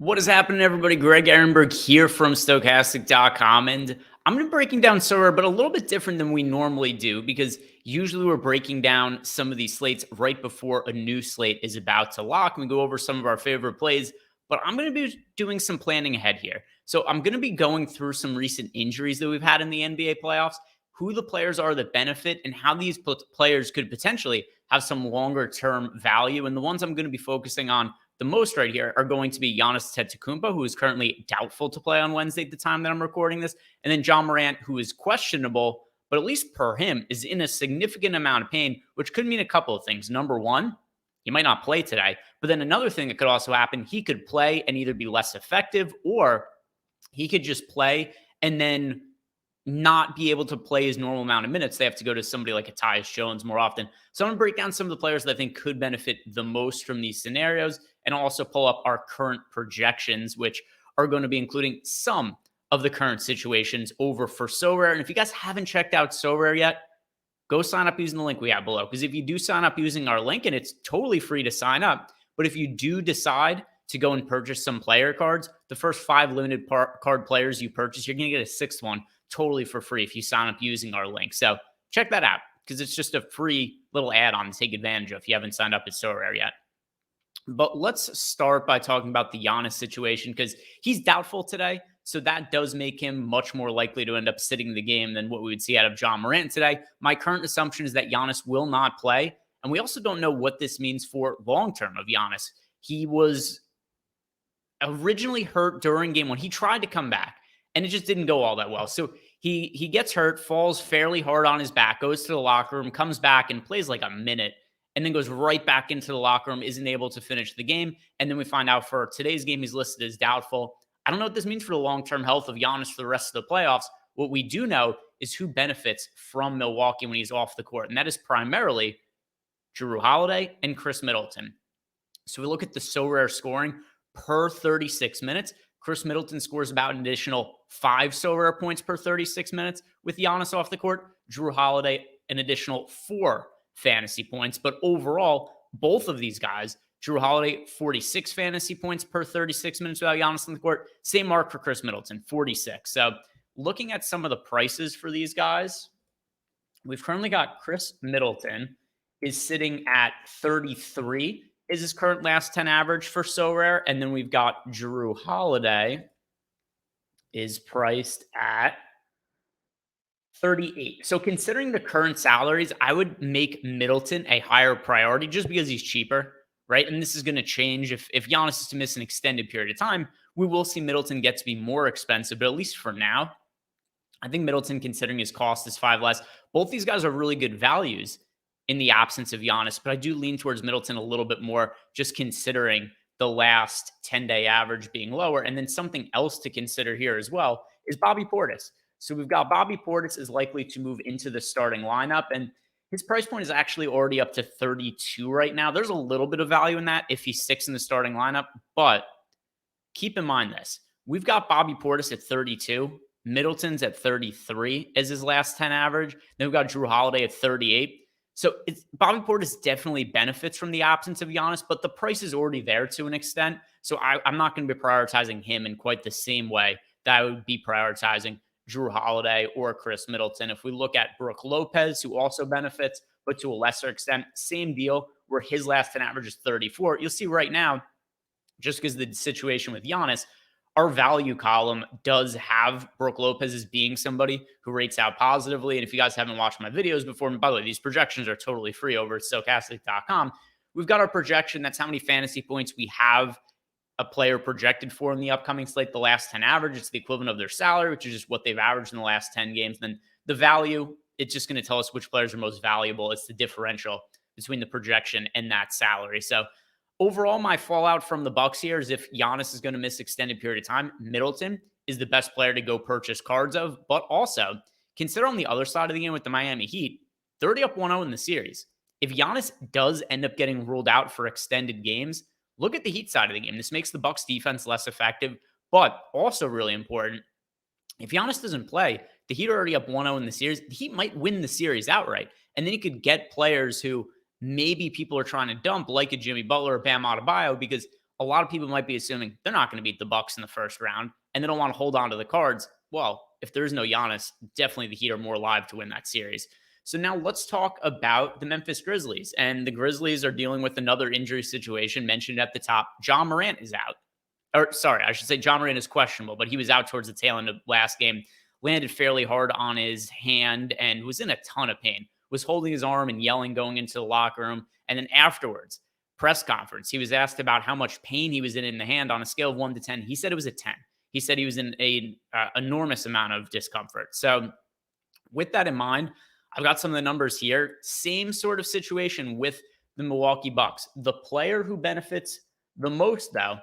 What is happening, everybody? Greg Ehrnberg here from Stochastic.com, and I'm going to be breaking down Sorare, but a little bit different than we normally do because usually we're breaking down some of these slates right before a new slate is about to lock, and we go over some of our favorite plays. But I'm going to be doing some planning ahead here. So I'm going to be going through some recent injuries that we've had in the NBA playoffs, who the players are that benefit, and how these players could potentially have some longer-term value. And the ones I'm going to be focusing on the most right here are going to be Giannis Antetokounmpo, who is currently doubtful to play on Wednesday at the time that I'm recording this, and then Ja Morant, who is questionable, but at least per him, is in a significant amount of pain, which could mean a couple of things. Number one, he might not play today, but then another thing that could also happen, he could play and either be less effective, or he could just play and then not be able to play his normal amount of minutes. They have to go to somebody like a Tyus Jones more often. So I'm going to break down some of the players that I think could benefit the most from these scenarios, and also pull up our current projections, which are going to be including some of the current situations over for Sorare. And if you guys haven't checked out Sorare yet, go sign up using the link we have below. Because if you do sign up using our link, and it's totally free to sign up, but if you do decide to go and purchase some player cards, the first 5 limited card players you purchase, you're going to get a 6th one totally for free if you sign up using our link. So check that out because it's just a free little add-on to take advantage of if you haven't signed up at Sorare yet. But let's start by talking about the Giannis situation because he's doubtful today. So that does make him much more likely to end up sitting the game than what we would see out of Ja Morant today. My current assumption is that Giannis will not play. And we also don't know what this means for long-term of Giannis. He was originally hurt during game 1. He tried to come back, and it just didn't go all that well. So he gets hurt, falls fairly hard on his back, goes to the locker room, comes back and plays like a minute, and then goes right back into the locker room, isn't able to finish the game. And then we find out for today's game, he's listed as doubtful. I don't know what this means for the long-term health of Giannis for the rest of the playoffs. What we do know is who benefits from Milwaukee when he's off the court, and that is primarily Jrue Holiday and Chris Middleton. So we look at the Sorare scoring per 36 minutes. Chris Middleton scores about an additional 5 Sorare points per 36 minutes with Giannis off the court. Jrue Holiday, an additional 4 fantasy points. But overall, both of these guys, Jrue Holiday, 46 fantasy points per 36 minutes without Giannis on the court. Same mark for Chris Middleton, 46. So looking at some of the prices for these guys, we've currently got Chris Middleton is sitting at 33 is his current last 10 average for Sorare. And then we've got Jrue Holiday is priced at 38. So considering the current salaries, I would make Middleton a higher priority just because he's cheaper, right? And this is going to change. If Giannis is to miss an extended period of time, we will see Middleton get to be more expensive. But at least for now, I think Middleton, considering his cost is 5 less, both these guys are really good values in the absence of Giannis, but I do lean towards Middleton a little bit more, just considering the last 10-day average being lower. And then something else to consider here as well is Bobby Portis. So we've got Bobby Portis is likely to move into the starting lineup, and his price point is actually already up to 32 right now. There's a little bit of value in that if he sticks in the starting lineup, but keep in mind this. We've got Bobby Portis at 32. Middleton's at 33 as his last 10 average. Then we've got Jrue Holiday at 38. So Bobby Portis definitely benefits from the absence of Giannis, but the price is already there to an extent. So I'm not going to be prioritizing him in quite the same way that I would be prioritizing Jrue Holiday or Chris Middleton. If we look at Brook Lopez, who also benefits, but to a lesser extent, same deal, where his last 10 average is 34. You'll see right now, just because the situation with Giannis, our value column does have Brook Lopez as being somebody who rates out positively. And if you guys haven't watched my videos before, and by the way, these projections are totally free over at Stochastic.com. We've got our projection. That's how many fantasy points we have a player projected for in the upcoming slate. The last 10 average, it's the equivalent of their salary, which is just what they've averaged in the last 10 games. Then the value, it's just going to tell us which players are most valuable. It's the differential between the projection and that salary. So overall, my fallout from the Bucks here is if Giannis is going to miss extended period of time, Middleton is the best player to go purchase cards of. But also, consider on the other side of the game with the Miami Heat, they're already up 1-0 in the series. If Giannis does end up getting ruled out for extended games, look at the Heat side of the game. This makes the Bucks defense less effective, but also really important. If Giannis doesn't play, the Heat are already up 1-0 in the series. The Heat might win the series outright. And then you could get players who maybe people are trying to dump, like a Jimmy Butler or Bam Adebayo, because a lot of people might be assuming they're not going to beat the Bucks in the first round and they don't want to hold on to the cards. Well, if there's no Giannis, definitely the Heat are more live to win that series. So now let's talk about the Memphis Grizzlies. And the Grizzlies are dealing with another injury situation mentioned at the top. Ja Morant is out. Or sorry, I should say Ja Morant is questionable, but he was out towards the tail end of last game. Landed fairly hard on his hand and was in a ton of pain. Was holding his arm and yelling going into the locker room. And then afterwards, press conference, he was asked about how much pain he was in the hand on a scale of 1 to 10. He said it was a 10. He said he was in a enormous amount of discomfort. So with that in mind, I've got some of the numbers here. Same sort of situation with the Milwaukee Bucks. The player who benefits the most, though,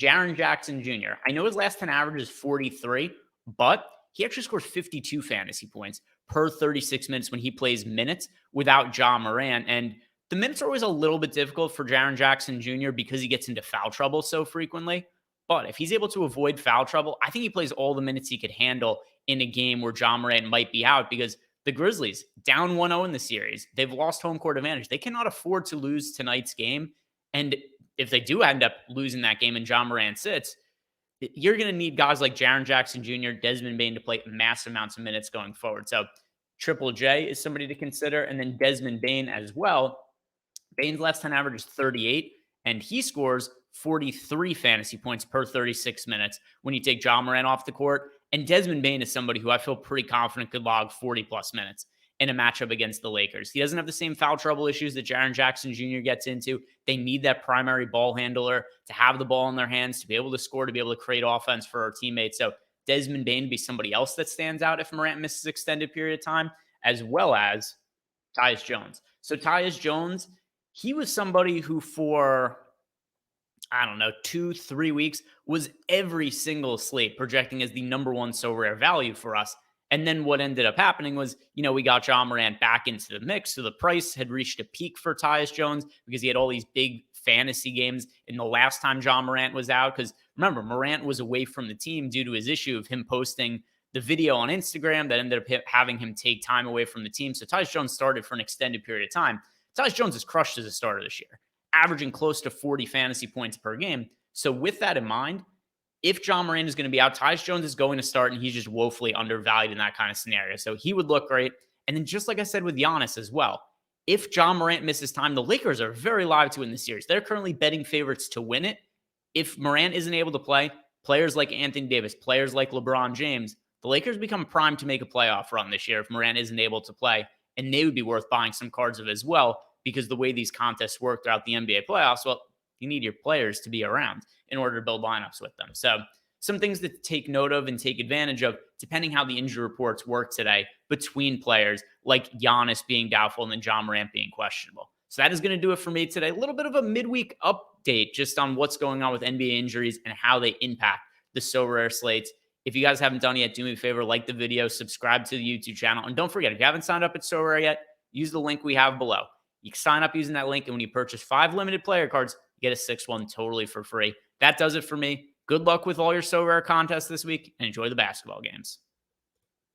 Jaren Jackson Jr. I know his last 10 average is 43, but he actually scores 52 fantasy points per 36 minutes when he plays minutes without Ja Morant. And the minutes are always a little bit difficult for Jaren Jackson Jr. because he gets into foul trouble so frequently. But if he's able to avoid foul trouble, I think he plays all the minutes he could handle in a game where Ja Morant might be out, because the Grizzlies down 1-0 in the series. They've lost home court advantage. They cannot afford to lose tonight's game. And if they do end up losing that game and Ja Morant sits, you're going to need guys like Jaren Jackson Jr., Desmond Bane to play massive amounts of minutes going forward. So Triple J is somebody to consider. And then Desmond Bane as well. Bane's last 10 average is 38, and he scores 43 fantasy points per 36 minutes when you take Ja Morant off the court. And Desmond Bane is somebody who I feel pretty confident could log 40-plus minutes in a matchup against the Lakers. He doesn't have the same foul trouble issues that Jaren Jackson Jr. gets into. They need that primary ball handler to have the ball in their hands, to be able to score, to be able to create offense for our teammates. So Desmond Bane be somebody else that stands out if Morant misses extended period of time, as well as Tyus Jones. So Tyus Jones, he was somebody who for, I don't know, 2-3 weeks was every single slate projecting as the number one so rare value for us. And then what ended up happening was, we got Ja Morant back into the mix. So the price had reached a peak for Tyus Jones because he had all these big fantasy games in the last time Ja Morant was out. Because remember, Morant was away from the team due to his issue of him posting the video on Instagram that ended up having him take time away from the team. So Tyus Jones started for an extended period of time. Tyus Jones has crushed as a starter this year, averaging close to 40 fantasy points per game. So with that in mind, if Ja Morant is going to be out, Tyus Jones is going to start, and he's just woefully undervalued in that kind of scenario. So he would look great. And then just like I said with Giannis as well, if Ja Morant misses time, the Lakers are very live to win the series. They're currently betting favorites to win it. If Morant isn't able to play, players like Anthony Davis, players like LeBron James, the Lakers become primed to make a playoff run this year if Morant isn't able to play. And they would be worth buying some cards of as well, because the way these contests work throughout the NBA playoffs, well, you need your players to be around in order to build lineups with them. So some things to take note of and take advantage of, depending how the injury reports work today between players like Giannis being doubtful and then Ja Morant being questionable. So that is going to do it for me today. A little bit of a midweek update just on what's going on with NBA injuries and how they impact the so rare slates. If you guys haven't done it yet, do me a favor, like the video, subscribe to the YouTube channel. And don't forget, if you haven't signed up at So Rare yet, use the link we have below. You can sign up using that link, and when you purchase 5 limited player cards, you get a 6th one totally for free. That does it for me. Good luck with all your So Rare contests this week, and enjoy the basketball games.